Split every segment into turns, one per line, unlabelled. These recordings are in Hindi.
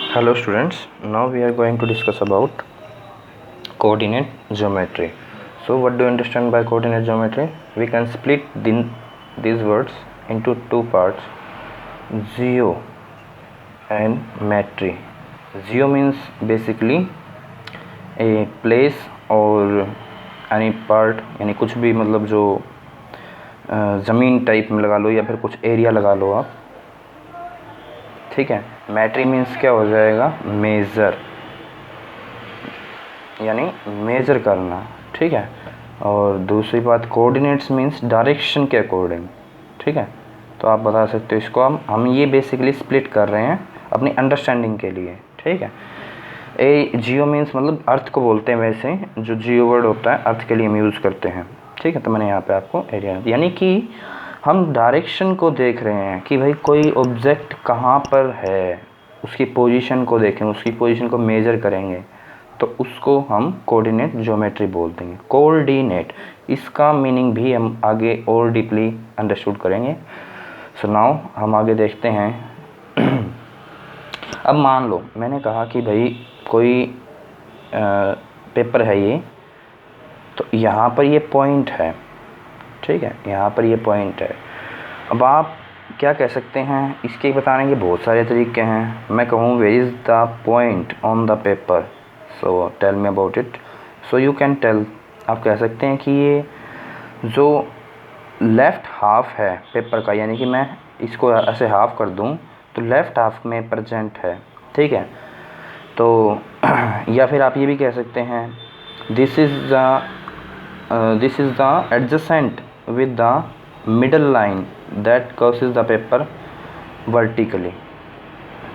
Hello students, now we are going to discuss about coordinate geometry. So what do you understand by coordinate geometry? We can split these words into two parts, geo and metry. Geo means basically a place or any part, यानी कुछ भी मतलब जो ज़मीन टाइप में लगा लो या फिर कुछ एरिया लगा लो आप, ठीक है। मैट्री मीन्स क्या हो जाएगा, मेज़र, यानी मेज़र करना, ठीक है। और दूसरी बात कोऑर्डिनेट्स मीन्स डायरेक्शन के अकॉर्डिंग, ठीक है। तो आप बता सकते हो इसको, हम ये बेसिकली स्प्लिट कर रहे हैं अपनी अंडरस्टैंडिंग के लिए, ठीक है। जियो मीन्स मतलब अर्थ को बोलते हैं, वैसे जो जियो वर्ड होता है अर्थ के लिए हम यूज़ करते हैं, ठीक है। तो मैंने यहाँ पे आपको एरिया, यानी कि हम डायरेक्शन को देख रहे हैं कि भाई कोई ऑब्जेक्ट कहाँ पर है, उसकी पोजीशन को देखें, उसकी पोजीशन को मेज़र करेंगे, तो उसको हम कोऑर्डिनेट ज्योमेट्री बोल देंगे। कोऑर्डिनेट, इसका मीनिंग भी हम आगे और डीपली अंडरस्टूड करेंगे। सो नाउ हम आगे देखते हैं। अब मान लो मैंने कहा कि भाई कोई पेपर है ये, तो यहाँ पर ये पॉइंट है, ठीक है, यहाँ पर ये पॉइंट है। अब आप क्या कह सकते हैं, इसके बताने के बहुत सारे तरीके हैं। मैं कहूँ where is the point on the paper, so tell me about it. So you can tell, आप कह सकते हैं कि ये जो लेफ़्ट हाफ है पेपर का, यानी कि मैं इसको ऐसे हाफ कर दूँ तो लेफ़्ट हाफ में प्रेजेंट है, ठीक है। तो या फिर आप ये भी कह सकते हैं this is the adjacent with the middle line that crosses the paper vertically,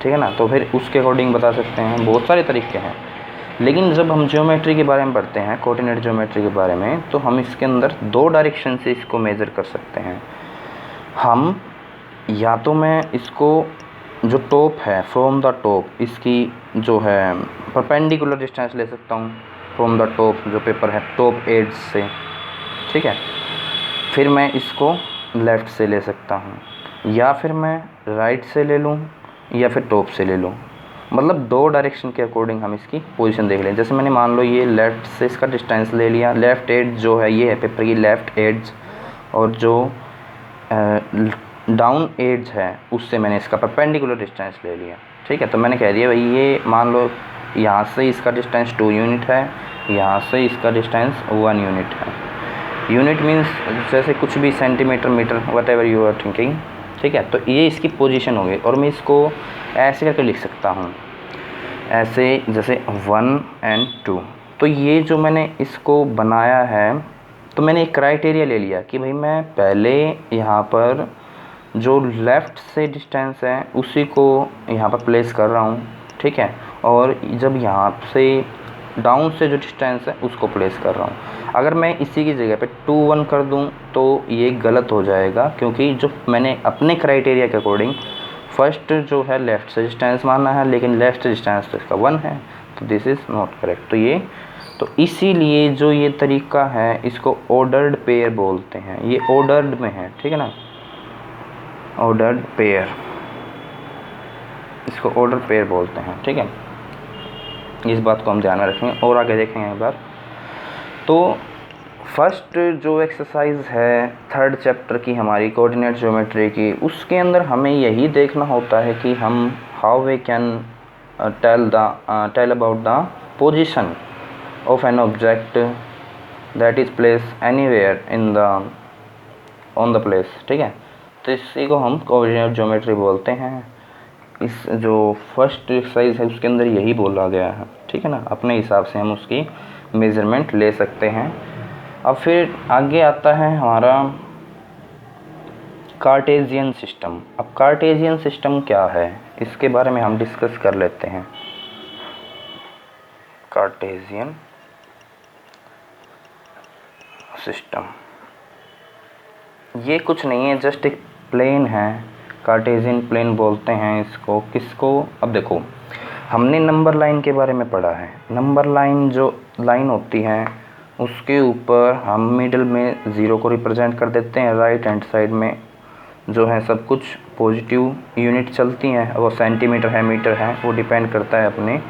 ठीक है ना। तो फिर उसके अकॉर्डिंग बता सकते हैं, बहुत सारे तरीके हैं। लेकिन जब हम ज्योमेट्री के बारे में पढ़ते हैं, कोऑर्डिनेट ज्योमेट्री के बारे में, तो हम इसके अंदर दो डायरेक्शन से इसको मेज़र कर सकते हैं। हम या तो मैं इसको जो टॉप है, फ्रॉम द टॉप, इसकी जो है परपेंडिकुलर डिस्टेंस ले सकता हूँ फ्रॉम द टॉप, जो पेपर है टॉप एज से, ठीक है। फिर मैं इसको लेफ़्ट से ले सकता हूँ, या फिर मैं राइट से ले लूँ, या फिर टॉप से ले लूँ। मतलब दो डायरेक्शन के अकॉर्डिंग हम इसकी पोजीशन देख लें। जैसे मैंने मान लो ये लेफ़्ट से इसका डिस्टेंस ले लिया, लेफ़्ट एज जो है ये है पेपर की लेफ़्ट एज, और जो डाउन एज है उससे मैंने इसका परपेंडिकुलर डिस्टेंस ले लिया, ठीक है। तो मैंने कह दिया भाई ये मान लो यहाँ से इसका डिस्टेंस 2 यूनिट है, यहाँ से इसका डिस्टेंस 1 यूनिट है। यूनिट मीन्स जैसे कुछ भी centimetre, metre, whatever you are thinking, ठीक है। तो ये इसकी पोजीशन हो गई, और मैं इसको ऐसे करके लिख सकता हूँ, ऐसे जैसे 1 और 2। तो ये जो मैंने इसको बनाया है, तो मैंने एक क्राइटेरिया ले लिया कि भाई मैं पहले यहाँ पर जो लेफ़्ट से डिस्टेंस है उसी को यहाँ पर प्लेस कर रहा हूँ, ठीक है। और जब यहाँ से डाउन से जो डिस्टेंस है उसको प्लेस कर रहा हूँ। अगर मैं इसी की जगह पे 2 1 कर दूँ तो ये गलत हो जाएगा, क्योंकि जो मैंने अपने क्राइटेरिया के अकॉर्डिंग फर्स्ट जो है लेफ़्ट से डिस्टेंस मानना है, लेकिन लेफ़्ट से डिस्टेंस तो इसका 1 है, तो दिस इज़ नॉट करेक्ट। तो इसीलिए जो ये तरीका है इसको ऑर्डर्ड पेयर बोलते हैं। ये ऑर्डर्ड में है, ठीक है ना, ऑर्डर्ड पेयर, इसको ऑर्डर पेयर बोलते हैं, ठीक है। इस बात को हम ध्यान में रखेंगे और आगे देखेंगे एक बार। तो फर्स्ट जो एक्सरसाइज है 3rd चैप्टर की हमारी कोऑर्डिनेट ज्योमेट्री की, उसके अंदर हमें यही देखना होता है कि हम how we can tell about the position of an object that is place anywhere in the on the place, ठीक है। तो इसी को हम कोऑर्डिनेट ज्योमेट्री बोलते हैं। इस जो फर्स्ट एक्सरसाइज है उसके अंदर यही बोला गया है, ठीक है ना। अपने हिसाब से हम उसकी मेज़रमेंट ले सकते हैं। अब फिर आगे आता है हमारा कार्टेशियन सिस्टम। अब कार्टेशियन सिस्टम क्या है, इसके बारे में हम डिस्कस कर लेते हैं। कार्टेशियन सिस्टम ये कुछ नहीं है, जस्ट एक प्लेन है, कार्टेशियन प्लेन बोलते हैं इसको। किसको, अब देखो हमने नंबर लाइन के बारे में पढ़ा है। नंबर लाइन जो लाइन होती है उसके ऊपर हम मिडल में 0 को रिप्रेजेंट कर देते हैं, राइट हैंड साइड में जो है सब कुछ पॉजिटिव यूनिट चलती हैं, वो सेंटीमीटर है, मीटर है, वो डिपेंड करता है अपने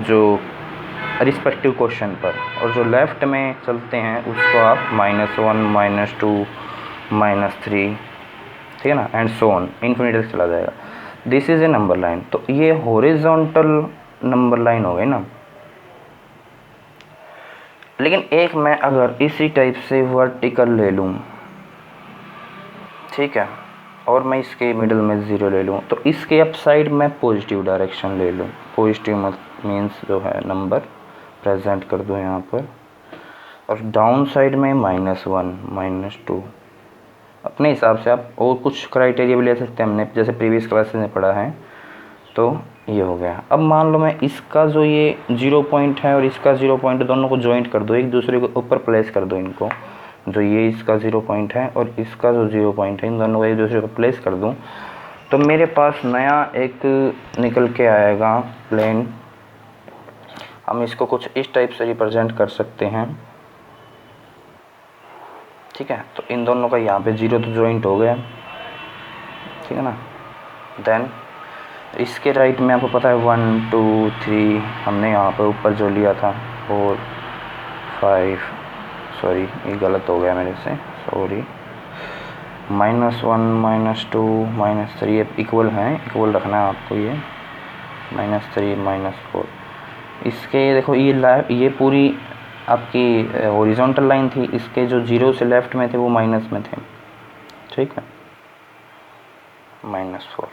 जो रिस्पेक्टिव क्वेश्चन पर। और जो लेफ़्ट में चलते हैं उसको आप -1 -2 -3, ठीक है ना, एंड सो ऑन, इन्फिनिटी तक चला जाएगा। This is a number line. तो ये हॉरिजॉन्टल नंबर लाइन हो गई ना। लेकिन एक मैं अगर इसी टाइप से वर्टिकल ले लूँ, ठीक है, और मैं इसके मिडल में 0 ले लूँ, तो इसके अप साइड मैं पॉजिटिव डायरेक्शन ले लूँ। पॉजिटिव मीन्स जो है नंबर प्रेजेंट कर दूँ यहाँ पर, और डाउन साइड में -1 -2। अपने हिसाब से आप और कुछ क्राइटेरिया भी ले सकते हैं, हमने जैसे प्रीवियस क्लासेस में पढ़ा है। तो ये हो गया। अब मान लो मैं इसका जो ये 0 पॉइंट है और इसका 0 पॉइंट, दोनों को जॉइंट कर दो, एक दूसरे के ऊपर प्लेस कर दो इनको। जो ये इसका 0 पॉइंट है और इसका जो 0 पॉइंट है, इन दोनों को एक दूसरे को प्लेस कर दूँ, तो मेरे पास नया एक निकल के आएगा प्लेन। हम इसको कुछ इस टाइप से रिप्रेजेंट कर सकते हैं, ठीक है। तो इन दोनों का यहाँ पे 0 तो जॉइंट हो गया, ठीक है ना। देन इसके राइट में आपको पता है 1 2 3 हमने यहाँ पे ऊपर जो लिया था 4 5, सॉरी ये गलत हो गया मेरे से, सॉरी, -1 -2 -3 इक्वल हैं, इक्वल रखना है आपको ये, -3 -4। इसके देखो ये पूरी आपकी हॉरिजॉन्टल लाइन थी, इसके जो 0 से लेफ़्ट में थे वो माइनस में थे, ठीक है, -4।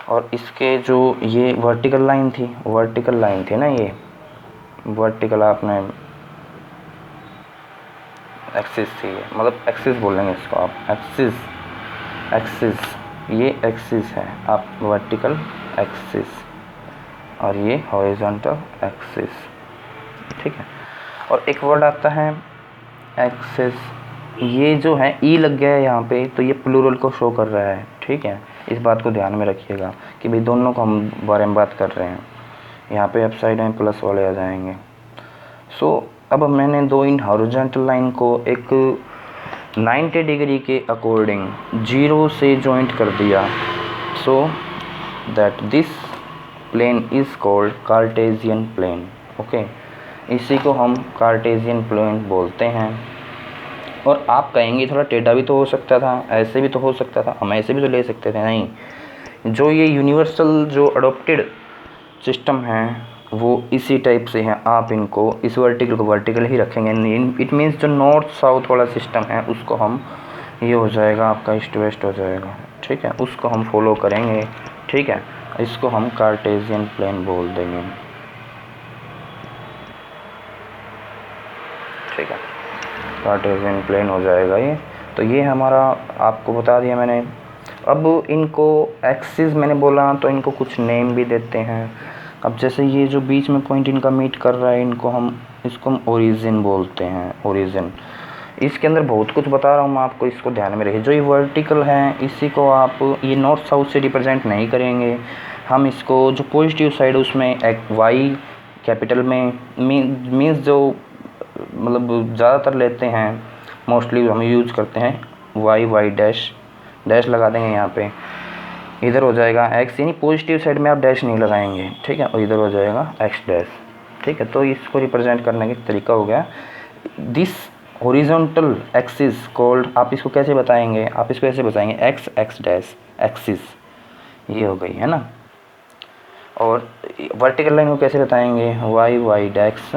और इसके जो ये वर्टिकल लाइन थी ना, ये वर्टिकल आपने एक्सिस थी, मतलब एक्सिस बोलेंगे इसको आप, एक्सिस, ये एक्सिस है आप, वर्टिकल एक्सिस, और ये हॉरिजॉन्टल एक्सिस, ठीक है। और एक वर्ड आता है एक्सिस, ये जो है ई लग गया है यहाँ पे, तो ये प्लूरल को शो कर रहा है, ठीक है। इस बात को ध्यान में रखिएगा कि भाई दोनों को हम बारे में बात कर रहे हैं। यहाँ पे अप साइड में प्लस वाले आ जाएंगे। सो अब मैंने दो इन हॉरिजॉन्टल लाइन को एक 90 डिग्री के अकॉर्डिंग 0 से जॉइंट कर दिया, so that this plane is called Cartesian plane, okay. इसी को हम कार्टेशियन प्लेन बोलते हैं। और आप कहेंगे थोड़ा टेढ़ा भी तो हो सकता था, ऐसे भी तो हो सकता था, हम ऐसे भी तो ले सकते थे। नहीं, जो ये यूनिवर्सल जो अडोप्टेड सिस्टम है वो इसी टाइप से है। आप इनको इस वर्टिकल को वर्टिकल ही रखेंगे। इट मीन्स जो नॉर्थ साउथ वाला सिस्टम है उसको हम, ये हो जाएगा आपका ईस्ट वेस्ट हो जाएगा, ठीक है, उसको हम फॉलो करेंगे, ठीक है। इसको हम कार्टेशियन प्लेन बोल देंगे, ठीक है, कार्टेशियन प्लेन हो जाएगा ये। तो ये हमारा आपको बता दिया मैंने। अब इनको एक्सिस मैंने बोला तो इनको कुछ नेम भी देते हैं। अब जैसे ये जो बीच में पॉइंट इनका मीट कर रहा है, इसको हम ओरिजिन बोलते हैं, ओरिजिन। इसके अंदर बहुत कुछ बता रहा हूँ मैं आपको, इसको ध्यान में रखिए। जो ये वर्टिकल है इसी को आप ये नॉर्थ साउथ से रिप्रेजेंट नहीं करेंगे, हम इसको जो पॉजिटिव साइड उसमें एक वाई कैपिटल में मीन्स जो मतलब ज़्यादातर लेते हैं, मोस्टली हम यूज़ करते हैं वाई डैश लगा देंगे यहाँ पे। इधर हो जाएगा एक्स, यानी पॉजिटिव साइड में आप डैश नहीं लगाएंगे, ठीक है, और इधर हो जाएगा एक्स डैश, ठीक है। तो इसको रिप्रेजेंट करने का तरीका हो गया दिस हॉरिजॉन्टल एक्सिस कॉल्ड। आप इसको कैसे बताएंगे, आप इसको ऐसे बताएंगे एक्स डैश एक्सिस, ये हो गई है ना। और वर्टिकल लाइन को कैसे बताएंगे, Y dash,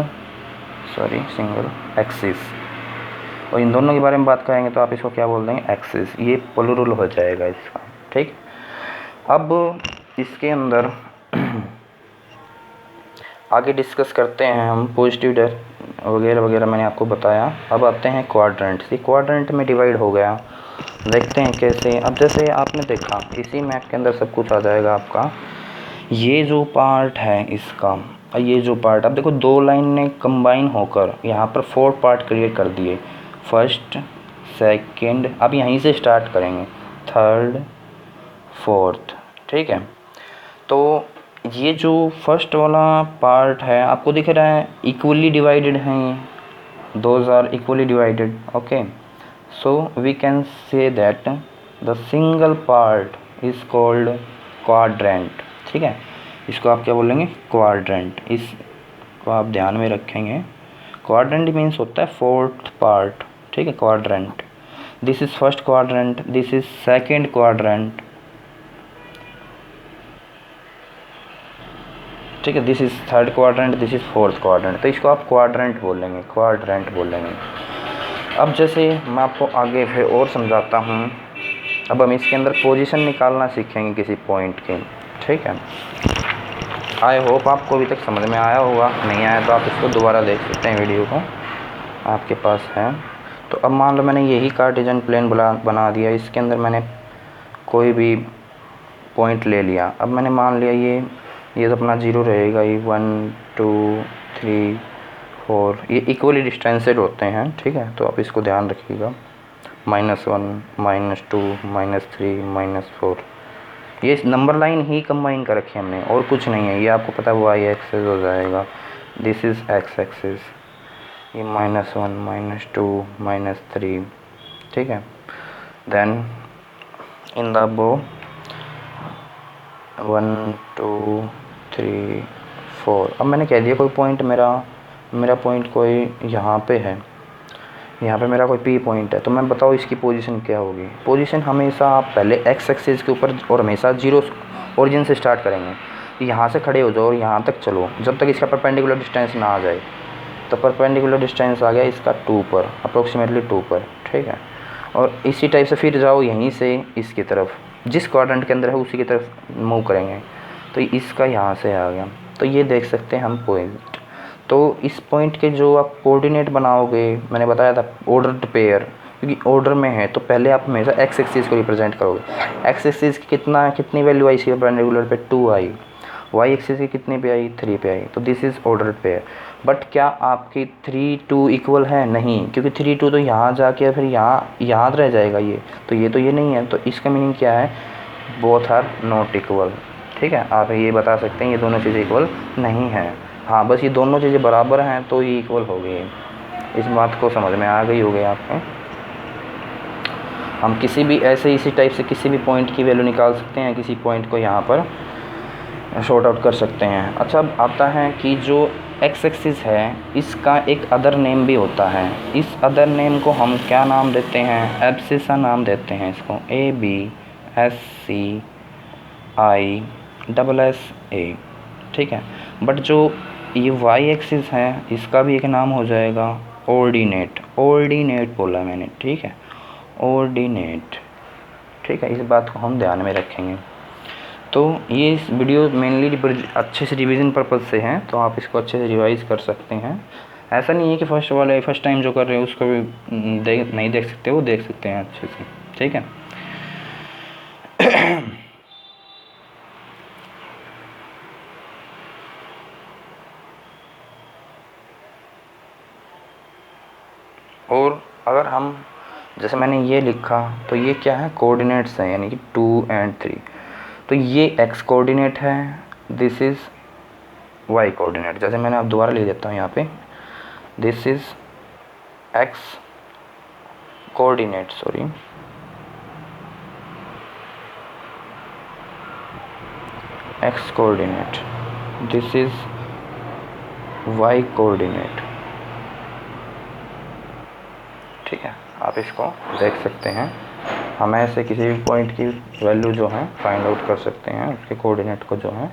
sorry single axis. और इन दोनों के बारे में बात करेंगे तो आप इसको क्या बोल देंगे, एक्सिस। ये प्लूरल हो जाएगा इसका, ठीक। अब इसके अंदर आगे डिस्कस करते हैं हम पॉजिटिव डैश वगैरह वगैरह, मैंने आपको बताया। अब आते हैं क्वाड्रेंट। ये क्वाड्रेंट में डिवाइड हो गया, देखते हैं कैसे। अब जैसे आपने देखा इसी मैप के अंदर सब कुछ आ जाएगा आपका। ये जो पार्ट है इसका, ये जो पार्ट, अब देखो दो लाइन ने कंबाइन होकर यहाँ पर 4 पार्ट क्रिएट कर दिए, फर्स्ट सेकंड, अब यहीं से स्टार्ट करेंगे, थर्ड फोर्थ, ठीक है। तो ये जो फर्स्ट वाला पार्ट है आपको दिख रहा है इक्वली डिवाइडेड हैं, ये those are equally divided, okay. So we can say that the single part is called quadrant. ठीक है, इसको आप क्या बोलेंगे, क्वाड्रेंट। इसको आप ध्यान में रखेंगे। क्वाड्रेंट मीन्स होता है फोर्थ पार्ट। ठीक है, quadrant. This is first quadrant, this is second quadrant. ठीक है, this is third quadrant, this is fourth quadrant. तो इसको आप क्वाड्रेंट बोलेंगे, क्वाड्रेंट बोलेंगे। अब जैसे मैं आपको आगे फिर और समझाता हूँ। अब हम इसके अंदर पोजीशन निकालना सीखेंगे किसी पॉइंट की। ठीक है, आई होप आपको अभी तक समझ में आया होगा। नहीं आया तो आप इसको दोबारा देख सकते हैं, वीडियो को आपके पास है। तो अब मान लो मैंने यही कार्टेशियन प्लेन बना दिया, इसके अंदर मैंने कोई भी पॉइंट ले लिया। अब मैंने मान लिया ये तो अपना 0 रहेगा, ये 1 2 3 4 ये इक्वली डिस्टेंसेड होते हैं। ठीक है, तो आप इसको ध्यान रखिएगा। -1 -2 -3 -4 ये नंबर लाइन ही कंबाइन कर रखी है हमने, और कुछ नहीं है। ये आपको पता है वाई एक्सिस हो जाएगा, दिस इज़ एक्स एक्सिस, ये -1 -2 -3। ठीक है, देन इन द बो 1 2 3 4। अब मैंने कह दिया कोई पॉइंट मेरा पॉइंट कोई यहाँ पे है, यहाँ पे मेरा कोई पी पॉइंट है। तो मैं बताओ इसकी पोजीशन क्या होगी। पोजीशन हमेशा आप पहले एक्स एक्सिस के ऊपर और हमेशा 0 ओरिजिन से स्टार्ट करेंगे। यहाँ से खड़े हो जाओ और यहाँ तक चलो, जब तक इसका परपेंडिकुलर डिस्टेंस ना आ जाए। तो परपेंडिकुलर डिस्टेंस आ गया इसका 2 पर, अप्रोक्सीमेटली 2 पर। ठीक है, और इसी टाइप से फिर जाओ यहीं से इसकी तरफ, जिस क्वाड्रेंट के अंदर है उसी की तरफ मूव करेंगे। तो इसका यहाँ से आ गया। तो ये देख सकते हैं हम पॉइंट। तो इस पॉइंट के जो आप कोऑर्डिनेट बनाओगे, मैंने बताया था ऑर्डर्ड पेयर, क्योंकि ऑर्डर में है तो पहले आप हमेशा एक्स एक्सिस को रिप्रेजेंट करोगे। एक्स एक्सिस की कितनी वैल्यू आई इसके परपेंडिकुलर पे 2 आई, वाई एक्सिस की कितने पे आई 3 पे आई। तो this is ordered pair. But क्या आपकी 3 2 इक्वल है? नहीं, क्योंकि 3 2 तो यहाँ जाके फिर यहाँ याद रह जाएगा ये तो ये नहीं है। तो इसका मीनिंग क्या है, बोथ आर नॉट इक्वल। ठीक है, आप ये बता सकते हैं ये दोनों चीज़ें इक्वल नहीं हैं। हाँ, बस ये दोनों चीज़ें बराबर हैं तो ये इक्वल हो गई। इस बात को समझ में आ गई होगी आपको। हम किसी भी ऐसे इसी टाइप से किसी भी पॉइंट की वैल्यू निकाल सकते हैं, किसी पॉइंट को यहाँ पर शॉर्ट आउट कर सकते हैं। अच्छा, अब आता है कि जो एक्स एक्सिस है इसका एक अदर नेम भी होता है। इस अदर नेम को हम क्या नाम देते हैं, एब्सिसा नाम देते हैं इसको, ABSCISSA। ठीक है, बट जो ये वाई एक्सिस है इसका भी एक नाम हो जाएगा ऑर्डिनेट। ऑर्डिनेट बोला मैंने, ठीक है, ऑर्डिनेट। ठीक है, इस बात को हम ध्यान में रखेंगे। तो ये इस वीडियो मेनली अच्छे से रिवीजन पर्पज़ से हैं, तो आप इसको अच्छे से रिवाइज़ कर सकते हैं। ऐसा नहीं है कि फर्स्ट टाइम जो कर रहे हो उसको भी नहीं देख सकते, वो देख सकते हैं अच्छे से। ठीक है, और अगर हम जैसे मैंने ये लिखा तो ये क्या है, कोऑर्डिनेट्स हैं, यानी कि 2 और 3। तो ये एक्स कोऑर्डिनेट है, दिस इज़ वाई कोऑर्डिनेट। जैसे मैंने अब दोबारा लिख देता हूँ यहाँ पे, this is x coordinate, sorry, x coordinate, this is why coordinate. ठीक है, आप इसको देख सकते हैं। हम ऐसे किसी भी पॉइंट की वैल्यू जो है फाइंड आउट कर सकते हैं, उसके कोऑर्डिनेट को जो है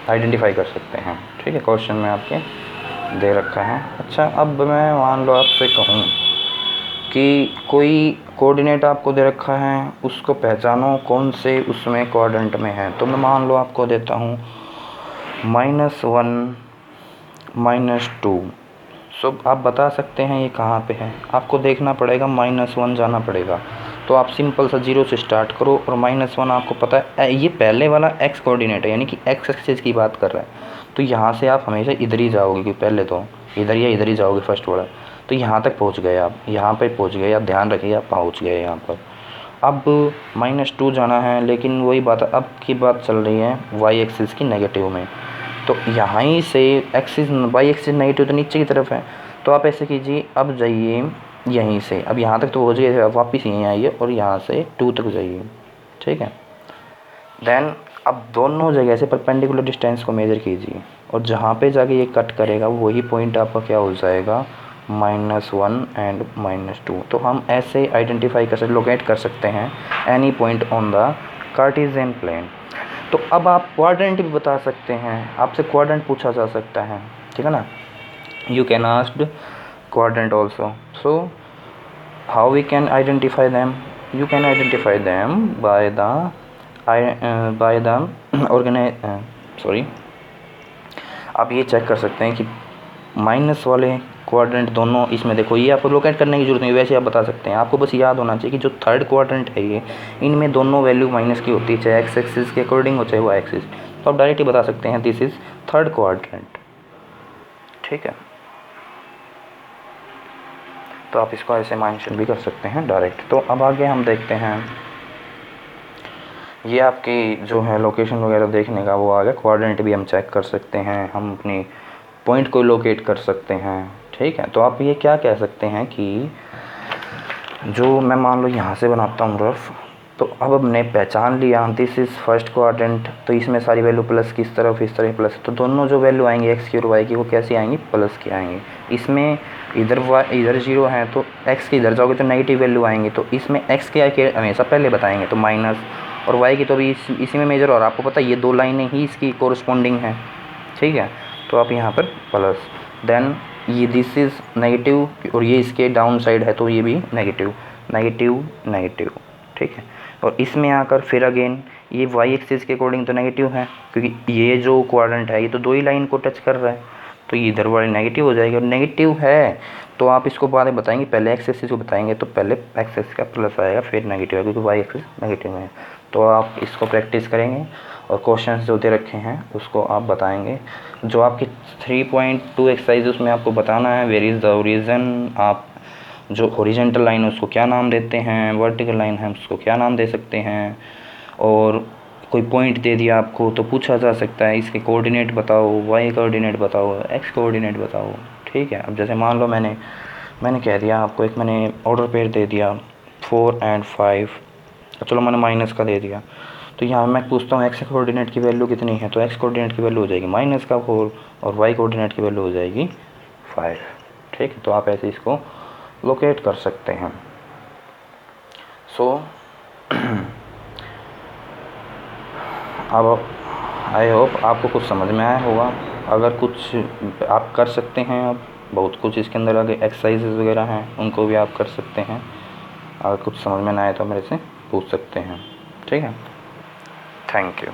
आइडेंटिफाई कर सकते हैं। ठीक है, क्वेश्चन में आपके दे रखा है। अच्छा, अब मैं मान लो आपसे कहूँ कि कोई कोऑर्डिनेट आपको दे रखा है, उसको पहचानो कौन से उसमें क्वाड्रेंट में है। तो मैं मान लो आपको देता हूँ -1 -2। सो आप बता सकते हैं ये कहाँ पे है। आपको देखना पड़ेगा, -1 जाना पड़ेगा। तो आप सिंपल सा 0 से स्टार्ट करो, और -1 आपको पता है ये पहले वाला एक्स कोऑर्डिनेट है, यानी कि एक्स एक्सिस की बात कर रहा है। तो यहाँ से आप हमेशा इधर ही जाओगे, कि पहले तो इधर या इधर ही जाओगे फर्स्ट वाला। तो यहाँ तक पहुँच गए आप, यहाँ पे पहुँच गए, आप ध्यान रखिए आप पहुँच गए यहाँ पर। अब -2 जाना है, लेकिन वही बात, अब की बात चल रही है वाई एक्सिस की नेगेटिव में। तो यहाँ ही से एक्सिस वाई एक्सिस नेगेटिव तो नीचे की तरफ है। तो आप ऐसे कीजिए, अब जाइए यहीं से, अब यहाँ तक तो हो जाइए, अब वापस यहीं आइए और यहाँ से 2 तक जाइए, ठीक है। देन अब दोनों जगह से परपेंडिकुलर डिस्टेंस को मेज़र कीजिए और जहाँ पे जाके ये कट करेगा वही पॉइंट आपका क्या हो जाएगा, -1 एंड -2। तो हम ऐसे आइडेंटिफाई कर सकते, लोकेट कर सकते हैं any point on the Cartesian plane. तो अब आप क्वाड्रेंट भी बता सकते हैं, आपसे क्वाड्रेंट पूछा जा सकता है, ठीक है ना। You can asked quadrant also. So how we can identify them? You can identify them by the आप ये चेक कर सकते हैं कि माइनस वाले क्वाड्रेंट दोनों, इसमें देखो ये आपको लोकेट करने की जरूरत नहीं, वैसे आप बता सकते हैं। आपको बस याद होना चाहिए कि जो थर्ड क्वाड्रेंट है ये, इनमें दोनों वैल्यू माइनस की होती है, चाहे एक्स एक्सिस के अकॉर्डिंग हो चाहे वाई एक्सिस। तो आप डायरेक्टली बता सकते हैं दिस इज़ थर्ड क्वाड्रेंट, ठीक है। तो आप इसको ऐसे मेंशन भी कर सकते हैं डायरेक्ट। तो अब आगे हम देखते हैं, ये आपकी जो है लोकेशन वगैरह देखने का वो आ गया। क्वाड्रेंट भी हम चेक कर सकते हैं, हम अपनी पॉइंट को लोकेट कर सकते हैं, ठीक है। तो आप ये क्या कह सकते हैं कि जो मैं मान लो यहाँ से बनाता हूँ रफ, तो अब हमने पहचान लिया दिस इज़ फर्स्ट क्वाड्रेंट, तो इसमें सारी वैल्यू प्लस की इस तरफ, इस तरह प्लस, तो दोनों जो वैल्यू आएंगी एक्स की और वाई की वो कैसी आएंगी, प्लस की आएंगी। इसमें इधर इधर 0 है तो एक्स की इधर जाओगे तो नेगेटिव वैल्यू आएंगी, तो इसमें एक्स के आके हमेशा पहले बताएंगे, तो माइनस, और वाई की तो अभी इसी में मेजर, और आपको पता है ये 2 लाइनें ही इसकी कोरस्पॉन्डिंग हैं, ठीक है। तो आप यहाँ पर प्लस, देन ये दिस इज़ नेगेटिव और ये इसके डाउन साइड है तो ये भी नेगेटिव नेगेटिव नेगेटिव, ठीक है। और इसमें आकर फिर अगेन ये वाई एक्सिस के अकॉर्डिंग तो नेगेटिव है, क्योंकि ये जो क्वाड्रेंट है ये तो 2 ही लाइन को टच कर रहा है, तो ये इधर वाली नेगेटिव हो जाएगी, और नेगेटिव है तो आप इसको बाद में बताएंगे, पहले एक्स एक्सिस को बताएंगे तो पहले एक्स एक्सिस का प्लस आएगा फिर नेगेटिव है, क्योंकि वाई एक्सिस नेगेटिव है। तो आप इसको प्रैक्टिस करेंगे और क्वेश्चंस जो दे रखे हैं उसको आप बताएंगे। जो आपकी 3.2 एक्सरसाइज उसमें आपको बताना है वेयर इज़ द ओरिजिन, आप जो हॉरिजॉन्टल लाइन है उसको क्या नाम देते हैं, वर्टिकल लाइन है उसको क्या नाम दे सकते हैं, और कोई पॉइंट दे दिया आपको तो पूछा जा सकता है इसके कोऑर्डिनेट बताओ, वाई कोऑर्डिनेट बताओ, एक्स कोऑर्डिनेट बताओ, ठीक है। अब जैसे मान लो मैंने कह दिया आपको, एक मैंने ऑर्डर पेयर दे दिया 4 और 5, चलो मैंने माइनस का दे दिया, तो यहाँ मैं पूछता हूँ एक्स कोऑर्डिनेट की वैल्यू कितनी है, तो एक्स कोऑर्डिनेट की वैल्यू हो जाएगी -4 और वाई कोऑर्डिनेट की वैल्यू हो जाएगी 5, ठीक है। तो आप ऐसे इसको लोकेट कर सकते हैं। सो अब आई होप आपको कुछ समझ में आया होगा। अगर कुछ आप कर सकते हैं, अब बहुत कुछ इसके अंदर आगे एक्सरसाइजेज वगैरह हैं उनको भी आप कर सकते हैं। अगर कुछ समझ में ना आए तो मेरे से पूछ सकते हैं, ठीक है। Thank you.